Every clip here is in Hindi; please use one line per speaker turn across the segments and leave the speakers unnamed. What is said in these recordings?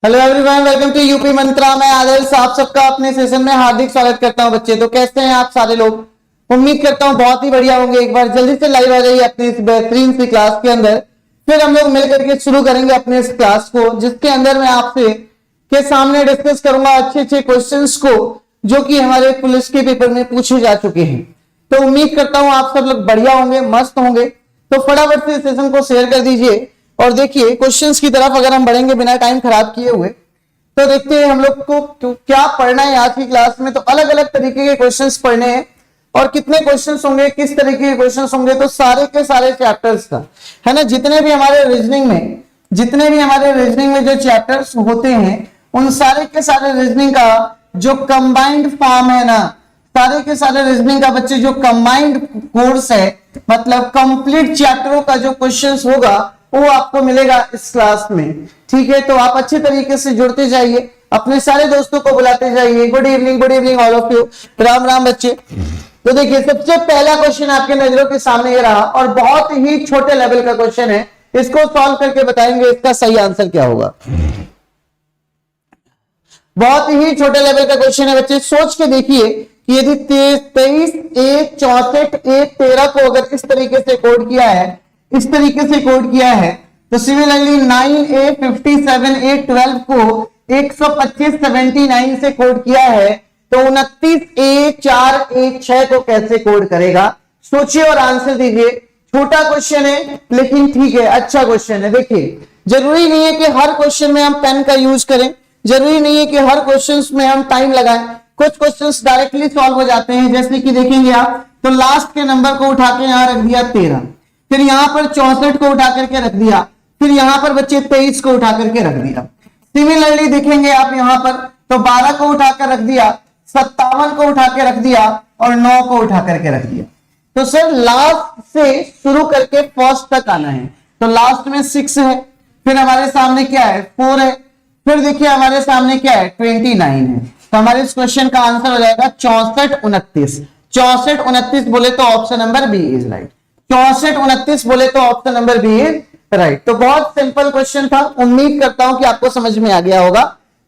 Hello everyone, welcome to UP Mantra. मैं आदर्श आप सबका अपने सेशन में हार्दिक स्वागत करता हूं। बच्चे तो कैसे हैं आप सारे लोग? उम्मीद करता हूं बहुत ही बढ़िया होंगे। एक बार जल्दी से लाइव आ जाइए अपनी इस बेहतरीन सी क्लास के अंदर। फिर हम लोग मिलकर के शुरू करेंगे अपने इस क्लास को, जिसके अंदर मैं आपसे के सामने डिस्कस करूंगा अच्छे अच्छे क्वेश्चंस को जो कि हमारे पुलिस के पेपर में पूछे जा चुके हैं। तो उम्मीद करता हूं आप सब लोग बढ़िया होंगे, मस्त होंगे। तो फटाफट से सेशन को शेयर कर दीजिए और देखिए क्वेश्चंस की तरफ अगर हम बढ़ेंगे बिना टाइम खराब किए हुए, तो देखते हैं हम लोग को क्या पढ़ना है आज की क्लास में। तो अलग अलग तरीके के क्वेश्चंस पढ़ने हैं और कितने क्वेश्चंस होंगे, किस तरीके के क्वेश्चंस होंगे, तो सारे के सारे चैप्टर्स का है ना। जितने भी हमारे रीजनिंग में जो चैप्टर्स होते हैं, उन सारे के सारे रीजनिंग का जो कंबाइंड फॉर्म है ना, सारे के सारे रीजनिंग का बच्चे जो कंबाइंड कोर्स है, मतलब कंप्लीट चैप्टरों का जो क्वेश्चंस होगा वो आपको मिलेगा इस क्लास में। ठीक है, तो आप अच्छे तरीके से जुड़ते जाइए, अपने सारे दोस्तों को बुलाते जाइए। Good evening all of you. Ram Ram बच्चे। तो देखिए सबसे पहला क्वेश्चन आपके नजरों के सामने ये रहा और बहुत ही छोटे लेवल का क्वेश्चन है। इसको सॉल्व करके बताएंगे इसका सही आंसर क्या होगा। बहुत ही छोटे लेवल का क्वेश्चन है बच्चे। सोच के देखिए कि यदि 23 1 64 1 13 को अगर इस तरीके से कोड किया है, इस तरीके से कोड किया है, तो सिमिलरली 9 A 57 A 12 को 125 79 से कोड किया है, तो 29 A 4 A 6 को कैसे कोड करेगा? सोचिए और आंसर दीजिए। छोटा क्वेश्चन है लेकिन ठीक है, अच्छा क्वेश्चन है। देखिए जरूरी नहीं है कि हर क्वेश्चन में हम पेन का यूज करें, जरूरी नहीं है कि हर क्वेश्चन में हम टाइम लगाएं। कुछ क्वेश्चंस डायरेक्टली सॉल्व हो जाते हैं, जैसे कि देखेंगे आप, तो लास्ट के नंबर को उठा के यहां रख दिया 13, फिर यहां पर 64 को उठा करके रख दिया, फिर यहां पर बच्चे 23 को उठा करके रख दिया। सिमिलरली देखेंगे आप यहां पर, तो 12 को उठाकर रख दिया, 57 को उठा के रख दिया और 9 को उठा करके रख दिया। तो सर लास्ट से शुरू करके फर्स्ट तक आना है। तो लास्ट में 6 है, फिर हमारे सामने क्या है 4 है, फिर देखिए हमारे सामने क्या है 29 है। तो हमारे इस क्वेश्चन का आंसर हो जाएगा 64 29। 64 29 बोले तो option number B is right. 64 29 बोले तो option number B is right. तो बहुत सिंपल क्वेश्चन था, उम्मीद करता हूं कि आपको समझ में आ गया होगा।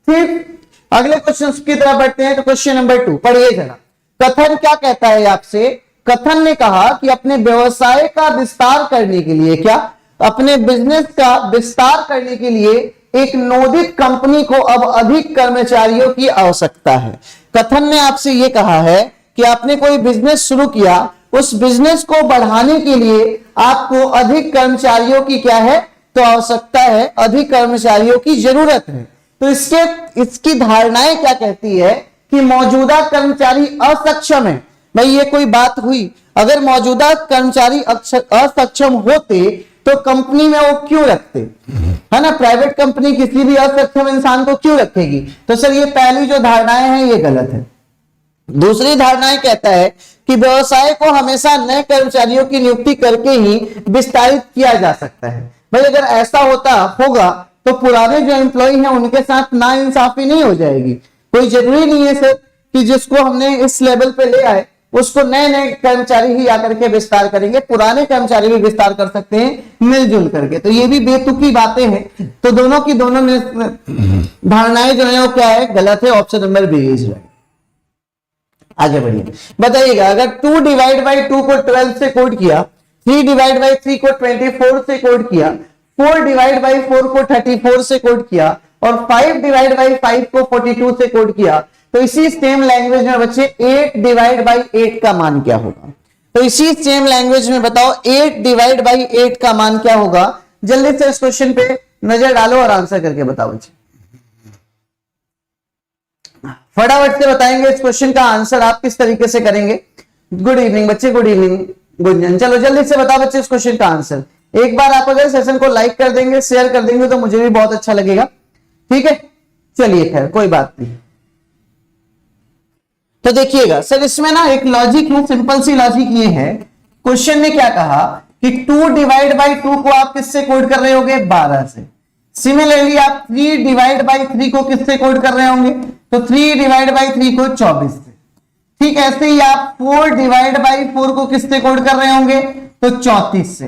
फिर अगले क्वेश्चन की तरफ बढ़ते हैं। तो क्वेश्चन नंबर 2 पढ़िए जरा। कथन क्या कहता है आपसे? कथन ने कहा कि अपने व्यवसाय का विस्तार करने के लिए, क्या अपने बिजनेस का विस्तार करने के लिए एक नोदित कंपनी को अब अधिक कर्मचारियों की आवश्यकता है। कथन ने आपसे यह कहा है कि आपने कोई बिजनेस शुरू किया, उस बिजनेस को बढ़ाने के लिए आपको अधिक कर्मचारियों की क्या है, तो आवश्यकता है, अधिक कर्मचारियों की जरूरत है। तो इसकी धारणाएं क्या कहती है कि मौजूदा कर्मचारी असक्षम है। भाई ये कोई बात हुई? अगर मौजूदा कर्मचारी असक्षम होते तो कंपनी में वो क्यों रखते, है ना। प्राइवेट कंपनी किसी भी असक्षम इंसान को क्यों रखेगी? तो सर ये पहली जो धारणाएं हैं ये गलत है। दूसरी धारणाएं कहता है कि व्यवसाय को हमेशा नए कर्मचारियों की नियुक्ति करके ही विस्तारित किया जा सकता है। भाई अगर ऐसा होगा तो पुराने जो एम्प्लॉय हैं उनके साथ नाइंसाफी नहीं हो जाएगी। कोई जरूरी नहीं है सर कि जिसको हमने इस लेवल पे ले आए उसको नए नए कर्मचारी ही आकर के विस्तार करेंगे, पुराने कर्मचारी भी विस्तार कर सकते हैं मिलजुल करके। तो ये भी बेतुकी बातें हैं। तो दोनों की दोनों धारणाएं जो है वो क्या है, गलत है। Option number B is right. आगे बढ़िए, बताइएगा अगर 2 डिवाइड बाई 2 को 12 से कोड किया, 3 डिवाइड बाई 3 को 24 से कोड किया, 4 डिवाइड बाई 4 को 34 से कोड किया और 5 डिवाइड बाई 5 को 42 से कोड किया, तो इसी सेम लैंग्वेज में बच्चे 8 डिवाइड बाई 8 का मान क्या होगा? तो इसी सेम लैंग्वेज में बताओ 8 डिवाइड बाई 8 का मान क्या होगा? जल्दी से इस क्वेश्चन पे नजर डालो और आंसर करके बताओ बच्चे। फटाफट से बताएंगे इस क्वेश्चन का आंसर आप किस तरीके से करेंगे। गुड इवनिंग बच्चे, गुड इवनिंग गुंजन। चलो जल्दी से बताओ बच्चे इस क्वेश्चन का आंसर। एक बार आप अगर सेशन को लाइक कर देंगे, शेयर कर देंगे तो मुझे भी बहुत अच्छा लगेगा। ठीक है, चलिए खैर कोई बात नहीं। तो देखिएगा सर इसमें ना एक लॉजिक है, सिंपल सी लॉजिक ये है। क्वेश्चन ने क्या कहा कि 2 डिवाइड बाई 2 को आप किससे कोड कर रहे होंगे? 12 से। सिमिलरली आप 3 डिवाइड बाई 3 को किससे कोड कर रहे होंगे? तो 3 डिवाइड बाई 3 को 24 से। ठीक ऐसे ही आप 4 डिवाइड बाई 4 को किससे कोड कर रहे होंगे? तो 34 से।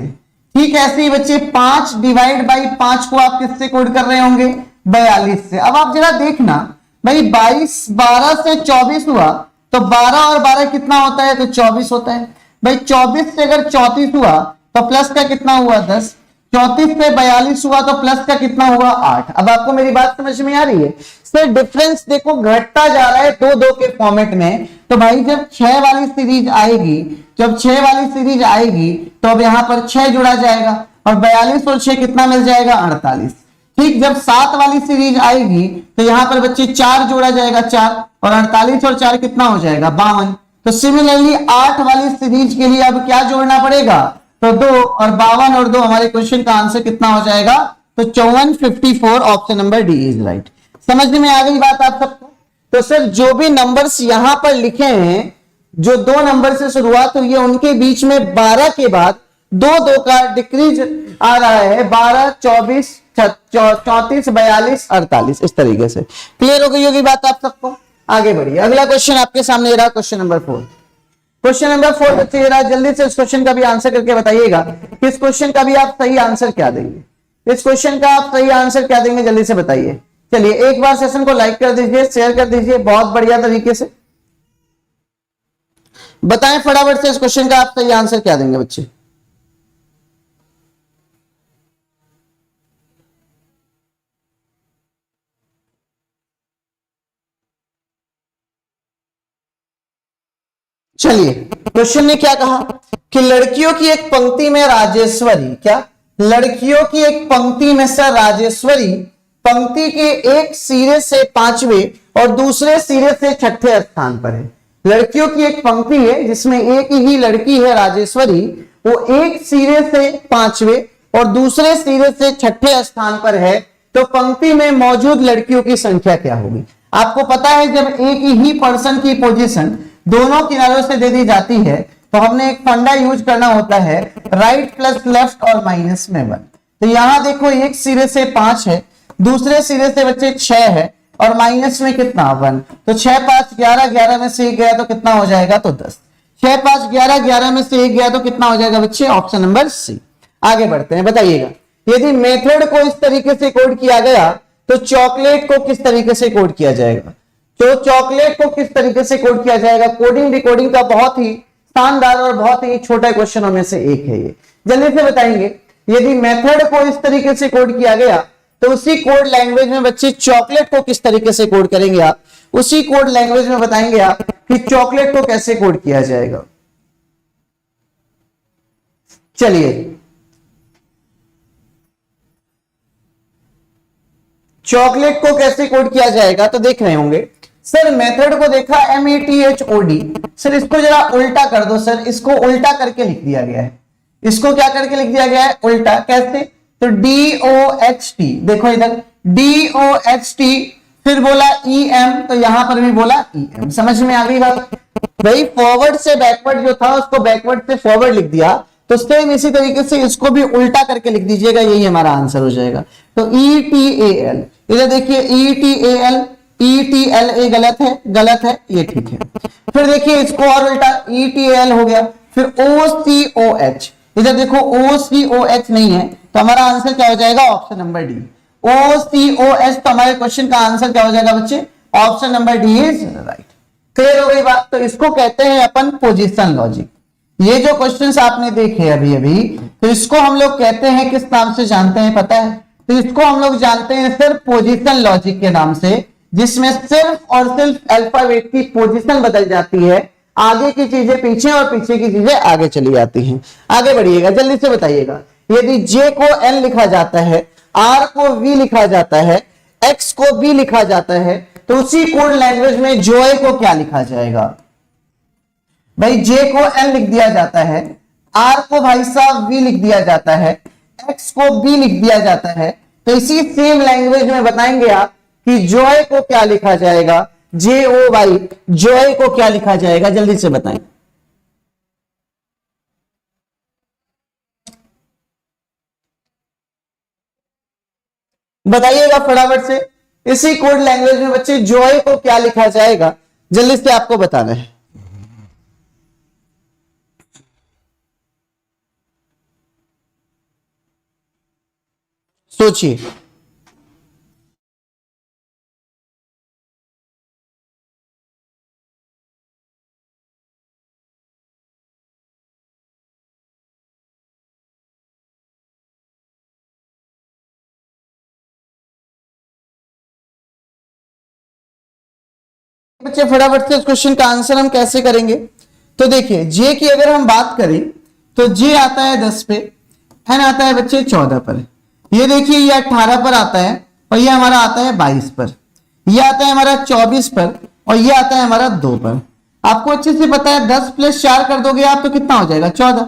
ठीक ऐसे ही बच्चे 5 डिवाइड बाई 5 को आप किससे कोड कर रहे होंगे? 42 से। अब आप जरा देखना भाई 12 से 24 हुआ तो 12 और 12 कितना होता है, तो 24 होता है। भाई 24 से अगर 34 हुआ तो प्लस का कितना हुआ 10, 34 से 42 हुआ तो प्लस का कितना हुआ 8। अब आपको मेरी बात समझ में आ रही है? सर डिफरेंस देखो घटता जा रहा है दो दो के फॉर्मेट में। तो भाई जब 6 वाली सीरीज आएगी, जब 6 वाली सीरीज आएगी तो अब यहां पर 6 जुड़ा जाएगा और 42 और 6 कितना मिल जाएगा 48। ठीक, जब 7 वाली सीरीज आएगी तो यहां पर बच्चे 4 जोड़ा जाएगा 4 और 48 और 4 कितना हो जाएगा 52। तो सिमिलरली 8 वाली सीरीज के लिए अब क्या जोड़ना पड़ेगा, तो 2 और 52 और 2 हमारे क्वेश्चन का आंसर कितना हो जाएगा, तो 54 54। Option number D is right. समझ में आ गई बात आप सबको? तो सर जो भी नंबर्स यहां पर लिखे हैं, जो 2 नंबर से शुरुआत हुई है उनके बीच में 12 के बाद 2 का डिक्रीज आ रहा है, 12 24 34 42 48, इस तरीके से। क्लियर हो गई होगी बात आप सबको? आगे बढ़िए, अगला क्वेश्चन आपके सामने रहा, क्वेश्चन नंबर 4। क्वेश्चन नंबर 4 बच्चे रहा, जल्दी से इस क्वेश्चन का भी आंसर करके बताइएगा कि इस क्वेश्चन का भी आप सही आंसर क्या देंगे। इस क्वेश्चन का आप सही आंसर क्या देंगे, जल्दी से बताइए। चलिए एक बार सेशन को लाइक कर दीजिए, शेयर कर दीजिए, बहुत बढ़िया तरीके से बताएं फटाफट से इस क्वेश्चन का आप सही आंसर क्या देंगे बच्चे। चलिए क्वेश्चन ने क्या कहा कि लड़कियों की एक पंक्ति में राजेश्वरी, क्या लड़कियों की एक पंक्ति में सर राजेश्वरी पंक्ति के एक सिरे से 5वें और दूसरे सिरे से 6ठे स्थान पर है। लड़कियों की एक पंक्ति है जिसमें एक ही लड़की है राजेश्वरी, वो एक सिरे से 5वें और दूसरे सिरे से 6ठे स्थान पर है। तो पंक्ति में मौजूद लड़कियों की संख्या क्या होगी? आपको पता है जब एक ही पर्सन की पोजीशन दोनों किनारों से दे दी जाती है तो हमने एक फंडा यूज करना होता है, राइट प्लस लेफ्ट और माइनस में 1। तो यहां देखो एक सिरे से 5 है, दूसरे सिरे से बच्चे 6 है और माइनस में कितना 1। तो 6 5 11, 11 में से 1 गया तो कितना हो जाएगा, तो 10। 6 5 11, 11 में से 1 गया तो कितना हो जाएगा बच्चे, ऑप्शन नंबर सी। आगे बढ़ते हैं, बताइएगा यदि मेथड को इस तरीके से कोड किया गया तो चॉकलेट को किस तरीके से कोड किया जाएगा। तो चॉकलेट को किस तरीके से कोड किया जाएगा, कोडिंग डिकोडिंग का बहुत ही शानदार और बहुत ही छोटा क्वेश्चनों में से एक है ये। जल्दी से बताएंगे यदि मेथड को इस तरीके से कोड किया गया तो उसी कोड लैंग्वेज में बच्चे चॉकलेट को किस तरीके से कोड करेंगे आप, उसी कोड लैंग्वेज में बताएंगे आप कि चॉकलेट को कैसे कोड किया जाएगा। चलिए चॉकलेट को कैसे कोड किया जाएगा, तो देख रहे होंगे सर मेथड को देखा METHOD, सर इसको जरा उल्टा कर दो सर, इसको उल्टा करके लिख दिया गया है। इसको क्या करके लिख दिया गया है, उल्टा। कैसे, तो DOHT, देखो इधर DOHT, फिर बोला EM, तो यहां पर भी बोला EM। समझ में आ गई बात? भाई फॉरवर्ड से बैकवर्ड जो था उसको बैकवर्ड से फॉरवर्ड लिख दिया, तो सेम इसी तरीके से इसको भी उल्टा करके लिख दीजिएगा, यही हमारा आंसर हो जाएगा। तो ETAL, इधर देखिए ETAL, ETLA गलत है, गलत है, ये ठीक है। फिर देखिए इसको और उल्टा, ETL हो गया, फिर OCOH, इधर देखो OCOH नहीं है, तो हमारा आंसर क्या हो जाएगा, ऑप्शन नंबर डी। OCOH, तो हमारे क्वेश्चन का आंसर क्या हो जाएगा बच्चे, option number D is right. Clear हो गई बात? तो इसको कहते हैं अपन पोजीशन लॉजिक। ये जो क्वेश्चंस आपने देखे अभी अभी, तो इसको हम लोग कहते हैं किस नाम से जानते हैं पता है? तो इसको हम लोग जानते हैं सिर्फ पोजीशन लॉजिक के नाम से, जिसमें सिर्फ और सिर्फ अल्फाबेट की पोजीशन बदल जाती है, आगे की चीजें पीछे और पीछे की चीजें आगे चली जाती हैं। आगे बढ़िएगा, जल्दी से बताइएगा यदि J को N लिखा जाता है, R को V लिखा जाता है, X को B लिखा जाता है, तो उसी कोड लैंग्वेज में जॉय को क्या लिखा जाएगा? भाई J को N लिख दिया जाता है, R को भाई साहब V लिख दिया जाता है, X को B लिख दिया जाता है, तो इसी सेम लैंग्वेज में बताएंगे आप कि जॉय को क्या लिखा जाएगा, JOY, जॉय को क्या लिखा जाएगा, जल्दी से बताएं। बताइएगा फटाफट से, इसी कोड लैंग्वेज में बच्चे जॉय को क्या लिखा जाएगा, जल्दी से आपको बताना है। सोचिए। बच्चे फटाफट से इस क्वेश्चन का आंसर हम कैसे करेंगे। तो देखिए जे की अगर हम बात करें तो जे आता है 10 पे, एन आता है बच्चे 14 पर, ये देखिए ये 18 पर आता है और ये हमारा आता है 22 पर, ये आता है हमारा 24 पर और ये आता है हमारा 2 पर। आपको अच्छे से पता है 10 प्लस 4 कर दोगे आप तो कितना हो जाएगा 14।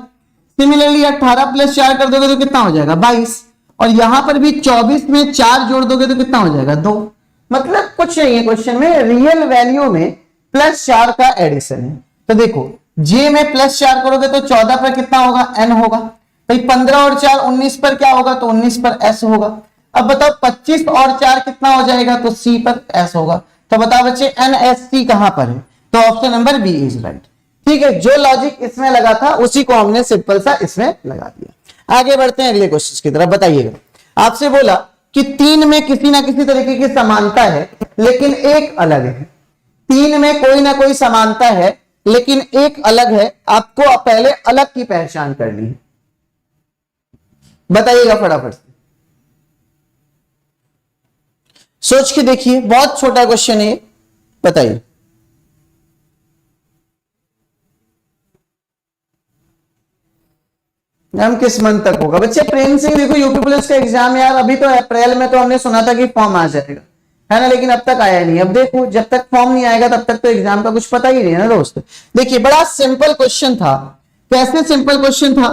सिमिलरली 18 प्लस 4 कर दोगे तो कितना हो जाएगा 22 और यहां पर भी 24 में 4 जोड़ दोगे तो कितना हो जाएगा 2। मतलब कुछ नहीं है क्वेश्चन में, रियल वैल्यू में प्लस 4 का एडिशन है। तो देखो जे में प्लस 4 करोगे तो 14 पर कितना होगा एन होगा, तो 15 और 4 19 पर क्या होगा तो 19 पर एस होगा। अब बताओ 25 और 4 कितना हो जाएगा तो सी पर एस होगा। तो बताओ बच्चे एन एस सी कहां पर है, तो option number B is right. ठीक है, जो लॉजिक इसमें लगा था उसी को हमने सिंपल सा इसमें लगा दिया। आगे बढ़ते हैं अगले क्वेश्चन की तरफ। बताइएगा आपसे बोला कि 3 में किसी ना किसी तरीके की समानता है लेकिन एक अलग है। 3 में कोई ना कोई समानता है लेकिन एक अलग है, आपको पहले अलग की पहचान करनी है। बताइएगा फटाफट से, सोच के देखिए, बहुत छोटा क्वेश्चन है, बताइए। हम किस मंथ तक होगा बच्चे? प्रेम सिंह देखो यूपी पुलिस का एग्जाम यार अभी तो अप्रैल में, तो हमने सुना था कि फॉर्म आ जाएगा है ना, लेकिन अब तक आया नहीं। अब देखो जब तक फॉर्म नहीं आएगा तब तक तो एग्जाम का कुछ पता ही नहीं है ना दोस्त। देखिए बड़ा सिंपल क्वेश्चन था। कैसे सिंपल क्वेश्चन था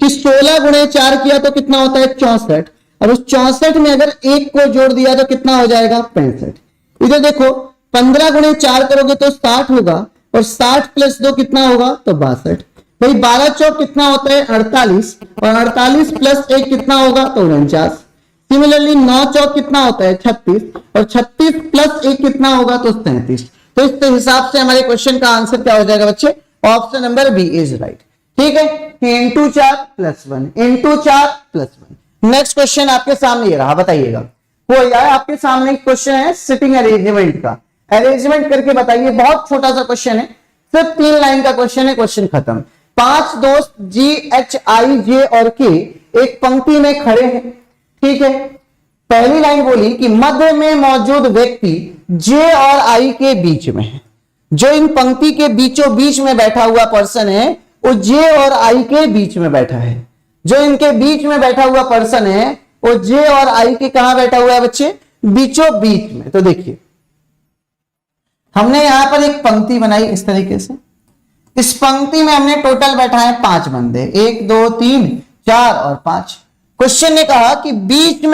कि 16 गुणे 4 किया तो कितना होता है 64, और उस 64 में अगर एक को जोड़ दिया तो कितना हो जाएगा 65। इधर देखो 15 गुणे 4 करोगे तो 60 होगा और 60 प्लस 2 कितना होगा तो 62। भाई 12 चौक कितना होता है 48 और 48 प्लस 1 कितना होगा तो 49। सिमिलरली 9 चौक कितना होता है 36 और 36 प्लस 1 कितना होगा तो 37। तो इस हिसाब से हमारे क्वेश्चन का आंसर क्या हो जाएगा बच्चे, option number B is right. ठीक है, into 4 plus 1 into 4 plus 1। Next question आपके सामने ये रहा, बताइएगा। कोई आया आपके सामने क्वेश्चन है सिटिंग अरेंजमेंट का, अरेंजमेंट करके बताइए। बहुत छोटा सा क्वेश्चन है, सिर्फ 3 लाइन का क्वेश्चन है, क्वेश्चन खत्म। 5 दोस्त जी एच आई जे और के एक पंक्ति में खड़े हैं। ठीक है, पहली लाइन बोली कि मध्य में मौजूद व्यक्ति जे और आई के बीच में है। जो इन पंक्ति के बीचों बीच में बैठा हुआ पर्सन है वो जे और आई के बीच में बैठा है। जो इनके बीच में बैठा हुआ पर्सन है वो जे और आई के कहां बैठा हुआ है बच्चे, बीचों बीच में। तो देखिए हमने यहां पर एक पंक्ति बनाई इस तरीके से, इस पंक्ति में हमने टोटल बैठा है 5 बंदे, 1 2 3 4 और 5। क्वेश्चन ने कहा कि बीच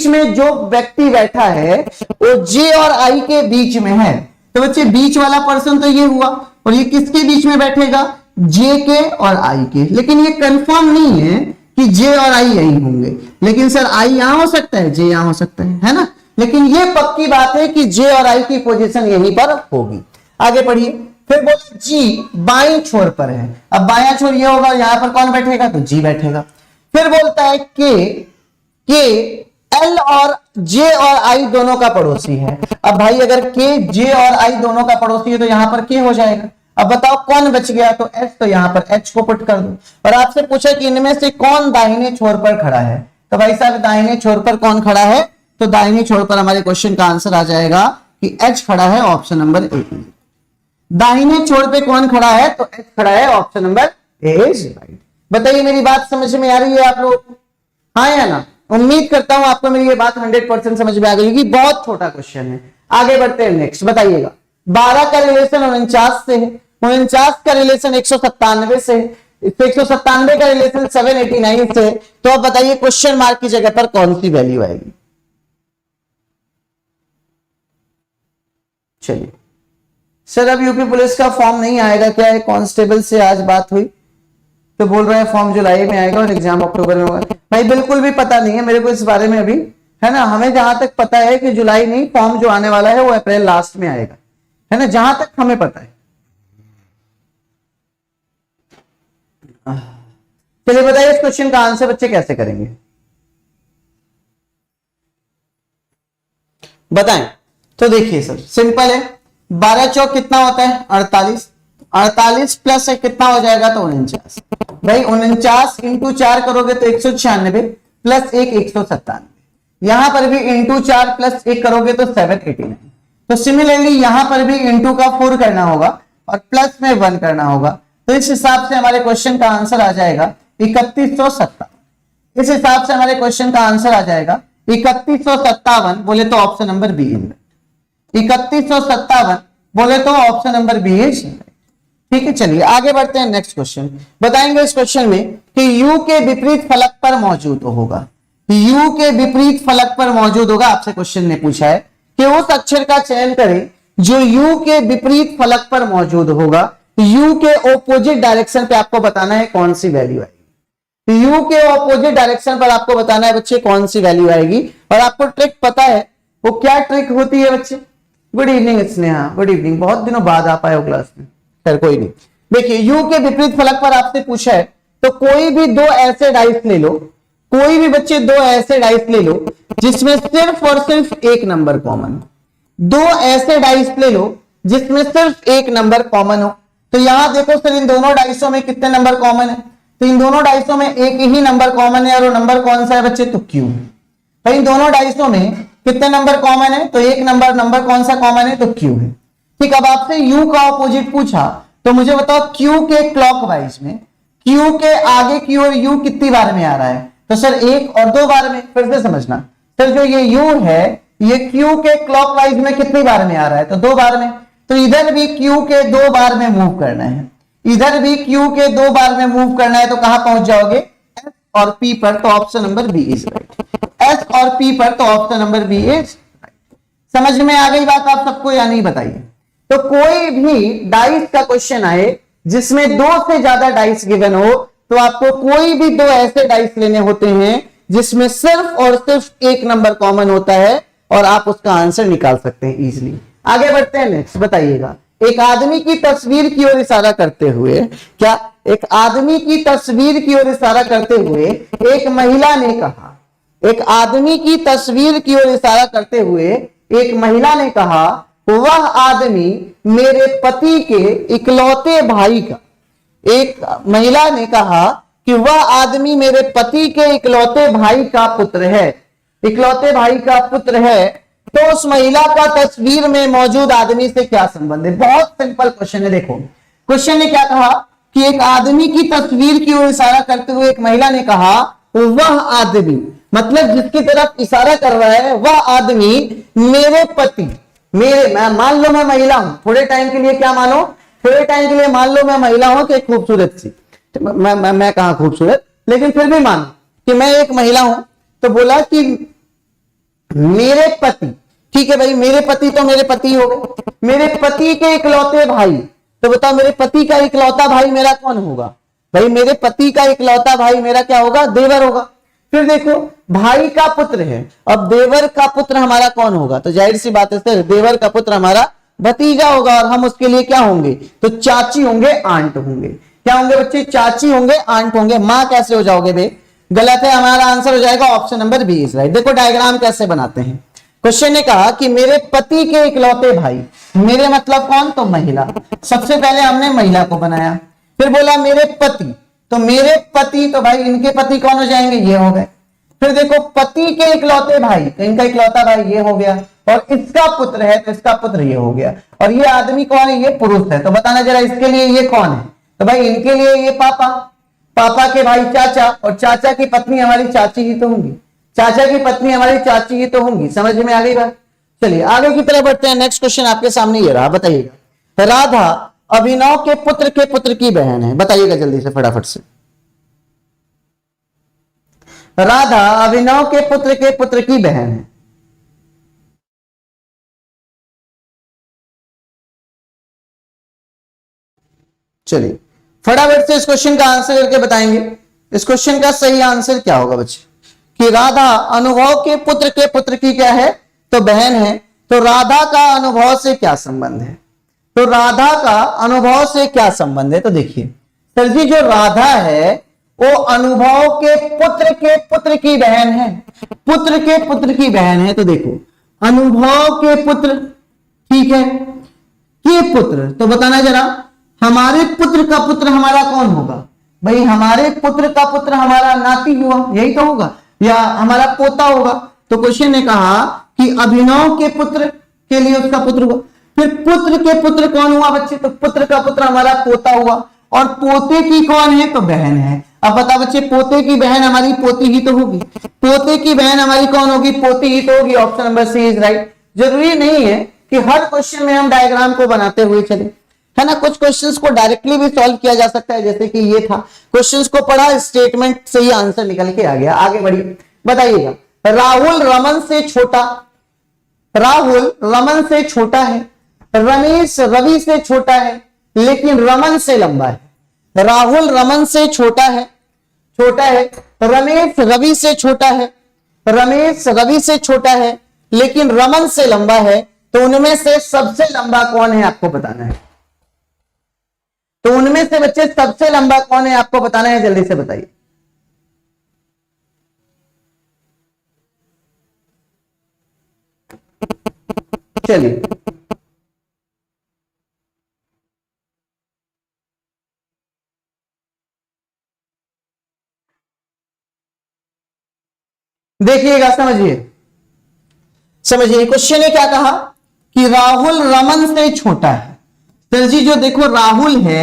में जो व्यक्ति बैठा है वो जे और आई के बीच में है। तो बच्चे बीच वाला पर्सन तो ये हुआ और ये किसके बीच में बैठेगा, जे के और आई के। लेकिन ये कंफर्म नहीं है कि जे और आई यही होंगे, लेकिन सर आई यहां हो सकता है, जे यहां हो सकता है ना, लेकिन ये पक्की बात है कि जे और आई की पोजीशन यहीं पर होगी। आगे पढ़िए, फिर बोले जी बाईं छोर पर है। अब बायां छोर ये होगा, यहां पर कौन बैठेगा तो जी बैठेगा। फिर बोलता है के एल और जे और आई दोनों का पड़ोसी है। अब भाई अगर के जे और आई दोनों का पड़ोसी है तो यहां पर के हो जाएगा। अब बताओ कौन बच गया तो एच, तो यहां पर एच को पुट कर दो। और आपसे पूछा कि इनमें से कौन दाहिने छोर पर खड़ा है, तो भाई साहब दाहिने छोर पर कौन खड़ा है, तो दाहिने छोर पर हमारे क्वेश्चन का आंसर आ जाएगा कि एच खड़ा है, ऑप्शन नंबर ए। दाहिने छोर पे कौन खड़ा है तो एच खड़ा है, option number A is right. बताइए मेरी बात समझ में आ रही है आप लोग, हाँ या ना? उम्मीद करता हूं आपको मेरी ये बात 100% समझ में आ गई होगी। बहुत छोटा क्वेश्चन है, आगे बढ़ते हैं नेक्स्ट। बताइएगा 12 का रिलेशन 49 से है, 49 का रिलेशन 197 से है, 197 का रिलेशन 789 से है। तो अब बताइए क्वेश्चन मार्क की जगह पर कौन सी वैल्यू आएगी। चलिए सर अब यूपी पुलिस का फॉर्म नहीं आएगा क्या है, कांस्टेबल से आज बात हुई तो बोल रहे हैं फॉर्म जुलाई में आएगा और एग्जाम अक्टूबर में होगा। भाई बिल्कुल भी पता नहीं है मेरे को इस बारे में अभी, है ना। हमें जहां तक पता है कि जुलाई नहीं, फॉर्म जो आने वाला है वो अप्रैल लास्ट में आएगा, है ना, जहां तक हमें पता है। चलिए बताइए इस क्वेश्चन का आंसर बच्चे कैसे करेंगे, बताएं। तो देखिए सर सिंपल है, 12 चौक कितना होता है 48, 48 प्लस कितना हो जाएगा तो 49। भाई 49 इंटू 4 करोगे तो 196 प्लस 1 197। यहां पर भी इंटू 4 प्लस 1 करोगे तो 789। तो सिमिलरली यहां पर भी इंटू का 4 करना होगा और प्लस में 1 करना होगा। तो इस हिसाब से हमारे क्वेश्चन का आंसर आ जाएगा 3157। इस हिसाब से हमारे क्वेश्चन का आंसर आ जाएगा 3157। बोले तो option number B is right. 3157 बोले तो option number B is right. ठीक है, चलिए आगे बढ़ते हैं। नेक्स्ट क्वेश्चन बताएंगे इस क्वेश्चन में कि यू के विपरीत फलक पर मौजूद होगा। यू के विपरीत फलक पर मौजूद होगा। आपसे क्वेश्चन ने पूछा है कि उस अक्षर का चयन करें जो यू के विपरीत फलक पर मौजूद होगा। यू के ऑपोजिट डायरेक्शन पे आपको बताना है कौन सी वैल्यू आएगी। यू के ऑपोजिट डायरेक्शन पर आपको बताना है बच्चे कौन सी वैल्यू आएगी। और आपको ट्रिक पता है वो क्या ट्रिक होती है बच्चे। Good evening Sneha, good evening, बहुत दिनों बाद आप आए हो क्लास में। खैर कोई नहीं, देखिए यू के विपरीत फलक पर आपसे पूछा है तो कोई भी दो ऐसे डाइस ले लो, कोई भी बच्चे दो ऐसे डाइस ले लो जिसमें सिर्फ और सिर्फ एक नंबर कॉमन हो। दो ऐसे डाइस ले लो जिसमें सिर्फ एक नंबर कॉमन हो। तो यहां देखो सर इन दोनों डाइसों में कितने नंबर कॉमन है। तो इन दोनों डाइसों में एक ही नंबर कॉमन है और वो नंबर कौन सा है बच्चे, तो क्यू। तो इन दोनों डाइसों में कितने नंबर कॉमन है, तो एक नंबर कौन सा कॉमन है, तो क्यू है। ठीक, अब आपसे यू का ऑपोजिट पूछा तो मुझे बताओ क्यू के क्लॉकवाइज में क्यू के आगे की ओर यू कितनी बार में आ रहा है, तो सर एक और दो बार में। फिर से समझना सर, जो ये यू है ये क्यू के क्लॉकवाइज में कितनी बार में आ रहा है, तो दो बार में। तो इधर भी क्यू के दो बार में मूव करना है, इधर भी क्यू के दो बार में मूव करना है। तो कहां पहुंच जाओगे, एस और पी पर। तो option number B is right. S और पी पर, तो option number B is right. समझ में आ गई बात आप सबको या नहीं, बताइए। तो कोई भी डाइस का क्वेश्चन आए जिसमें दो से ज्यादा डाइस गिवन हो तो आपको कोई भी दो ऐसे डाइस लेने होते हैं जिसमें सिर्फ और सिर्फ एक नंबर कॉमन होता है और आप उसका आंसर निकाल सकते हैं इजीली। आगे बढ़ते हैं, नेक्स्ट बताइएगा। एक आदमी की तस्वीर की ओर इशारा करते हुए, क्या एक आदमी की तस्वीर की ओर इशारा करते हुए एक महिला ने कहा, एक आदमी की तस्वीर की ओर इशारा करते हुए एक महिला ने कहा वह आदमी मेरे पति के इकलौते भाई का। एक महिला ने कहा कि वह आदमी मेरे पति के इकलौते भाई का पुत्र है, इकलौते भाई का पुत्र है। तो उस महिला का तस्वीर में मौजूद आदमी से क्या संबंध है। बहुत सिंपल क्वेश्चन है। देखो क्वेश्चन ने क्या कहा कि एक आदमी की तस्वीर की ओर इशारा करते हुए एक महिला ने कहा वह आदमी, मतलब जिसकी तरफ इशारा कर रहा है वह आदमी मेरे पति, मेरे, मान लो मैं महिला हूं थोड़े टाइम के लिए, क्या मानो, थोड़े टाइम के लिए मान लो मैं महिला हूं कि एक खूबसूरत सी, मैं कहां खूबसूरत, लेकिन फिर भी मानो कि मैं एक महिला हूं। तो बोला कि मेरे पति, ठीक है भाई, मेरे पति तो मेरे पति हो गए, मेरे पति के इकलौते भाई। तो बताओ मेरे पति का इकलौता भाई मेरा कौन होगा, भाई मेरे पति का इकलौता भाई मेरा क्या होगा, देवर होगा। फिर देखो भाई का पुत्र है, अब देवर का पुत्र हमारा कौन होगा, तो जाहिर सी बात है सर देवर का पुत्र हमारा भतीजा होगा और हम उसके लिए क्या होंगे, तो चाची होंगे, आंट होंगे। क्या होंगे बच्चे, चाची होंगे, आंट होंगे। मां कैसे हो जाओगे बे, गलत है, हमारा आंसर हो जाएगा option number B is right. देखो डायग्राम कैसे बनाते हैं। क्वेश्चन ने कहा कि मेरे पति के इकलौते भाई, मेरे मतलब कौन, तो महिला। सबसे पहले हमने महिला को बनाया, फिर बोला मेरे पति, तो मेरे पति, तो भाई इनके पति कौन हो जाएंगे, ये हो गए। फिर देखो पति के इकलौते भाई, तो इनका इकलौता भाई ये हो गया, और इसका पुत्र है तो इसका पुत्र ये हो गया। और ये आदमी कौन है, ये पुरुष है। तो बताना जरा इसके लिए ये कौन है, तो भाई इनके लिए ये पापा, पापा के भाई चाचा, और चाचा की पत्नी हमारी चाची ही तो होंगी, चाचा की पत्नी हमारी चाची ही तो होंगी। समझ में आ गई बात। चलिए आगे की तरफ बढ़ते हैं। नेक्स्ट क्वेश्चन आपके सामने ये रहा, बताइएगा। राधा अभिनव के पुत्र की बहन है, बताइएगा जल्दी से फटाफट से। राधा अभिनव के पुत्र की बहन है। चलिए फटाफट से इस क्वेश्चन का आंसर करके बताएंगे। इस क्वेश्चन का सही आंसर क्या होगा बच्चे, कि राधा अनुभव के पुत्र की क्या है, तो बहन है। तो राधा का अनुभव से क्या संबंध है, तो राधा का अनुभव से क्या संबंध है। तो देखिए सर जी जो राधा है वो अनुभव के पुत्र की बहन है, पुत्र के पुत्र की बहन है। तो देखो अनुभव के पुत्र, ठीक है, के पुत्र, तो बताना जरा हमारे पुत्र का पुत्र हमारा कौन होगा, भाई हमारे पुत्र का पुत्र हमारा नाती हुआ, यही तो होगा, या हमारा पोता होगा। तो क्वेश्चन ने कहा कि अभिनव के पुत्र के लिए उसका पुत्र हुआ। फिर पुत्र के पुत्र कौन हुआ बच्चे, तो पुत्र का पुत्र हमारा पोता हुआ, और पोते की कौन है, तो बहन है। अब बताओ बच्चे, पोते की बहन हमारी पोती ही तो होगी, पोते की बहन हमारी कौन होगी, पोती ही तो होगी। Option number C is right. जरूरी नहीं है कि हर क्वेश्चन में हम डायग्राम को बनाते हुए चले, है ना। कुछ क्वेश्चंस को डायरेक्टली भी सॉल्व किया जा सकता है, जैसे कि ये था, क्वेश्चंस को पढ़ा, स्टेटमेंट से ही आंसर निकल के आ गया। आगे बढ़िए, बताइएगा। राहुल रमन से छोटा, राहुल रमन से छोटा है, रमेश रवि से छोटा है, लेकिन रमन से लंबा है। राहुल रमन से छोटा है, रमेश रवि से छोटा है, रमेश रवि से छोटा है, लेकिन रमन से लंबा है। तो उनमें से सबसे लंबा कौन है आपको बताना है। तो उनमें से बच्चे सबसे लंबा कौन है आपको बताना है, जल्दी से बताइए। चलिए, देखिएगा, समझिए क्वेश्चन ने क्या कहा कि राहुल रमन से छोटा है। सर जी, जो देखो राहुल है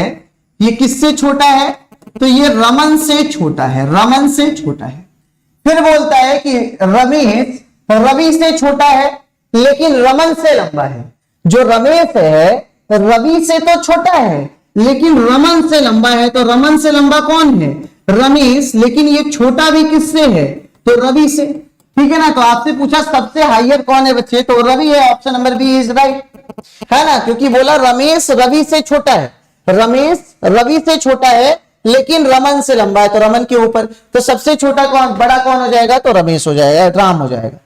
ये किससे छोटा है, तो ये रमन से छोटा है, रमन से छोटा है। फिर बोलता है कि रमेश रवि से छोटा है, लेकिन रमन से लंबा है। जो रमेश है रवि से तो छोटा है, लेकिन रमन से लंबा है। तो रमन से लंबा कौन है, रमेश, लेकिन ये छोटा भी किससे है, तो रवि से। ठीक है ना। तो आपसे पूछा सबसे हाइयर कौन है बच्चे, तो रवि है। Option number B is right, है ना, क्योंकि बोला रमेश रवि से छोटा है, रमेश रवि से छोटा है, लेकिन रमन से लंबा है, तो रमन के ऊपर। तो सबसे छोटा कौन, बड़ा कौन हो जाएगा, तो रमेश हो जाएगा, राम हो जाएगा।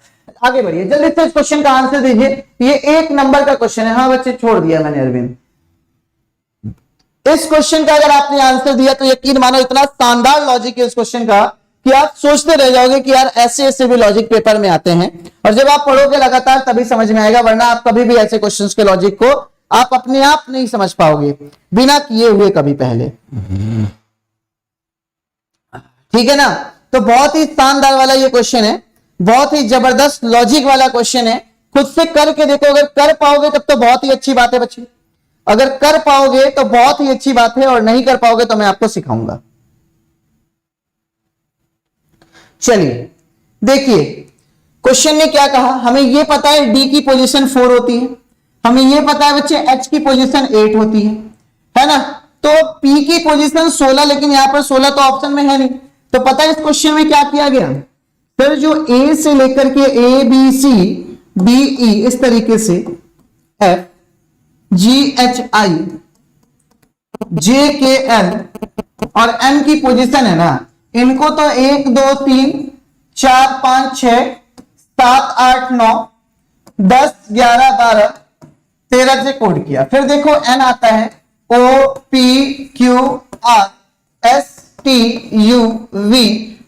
आगे बढ़िए, जल्दी से इस क्वेश्चन का आंसर दीजिए। ये 1 नंबर का क्वेश्चन है। हाँ बच्चे, छोड़ दिया मैंने अरविंद। इस क्वेश्चन का अगर आपने आंसर दिया तो यकीन मानो इतना शानदार लॉजिक है इस क्वेश्चन का कि आप सोचते रह जाओगे कि यार ऐसे भी लॉजिक पेपर में आते हैं। और जब आप पढ़ोगे लगातार तभी समझ में आएगा, वरना आप कभी भी ऐसे क्वेश्चंस के लॉजिक को आप अपने आप नहीं समझ पाओगे बिना किए हुए कभी पहले। ठीक है ना। तो बहुत ही शानदार वाला ये क्वेश्चन है, बहुत ही जबरदस्त लॉजिक वाला क्वेश्चन है। खुद से करके देखो, अगर कर पाओगे तब तो बहुत ही अच्छी बात है बच्चे, अगर कर पाओगे तो बहुत ही अच्छी बात है, और नहीं कर पाओगे तो मैं आपको सिखाऊंगा। चलिए देखिए, क्वेश्चन ने क्या कहा, हमें यह पता है डी की पोजीशन 4 होती है, हमें यह पता है बच्चे एच की पोजीशन 8 होती है ना। तो पी की पोजीशन 16, लेकिन यहां पर 16 तो ऑप्शन में है नहीं। तो पता है इस क्वेश्चन में क्या किया गया, फिर जो ए से लेकर के A B C D E इस तरीके से एफ जी एच आई जे के एल और एम की पोजीशन है ना, इनको तो 1 2 3 4 5 6 7 8 9 10 11 12 13 से कोड किया। फिर देखो एन आता है O P Q R S T U V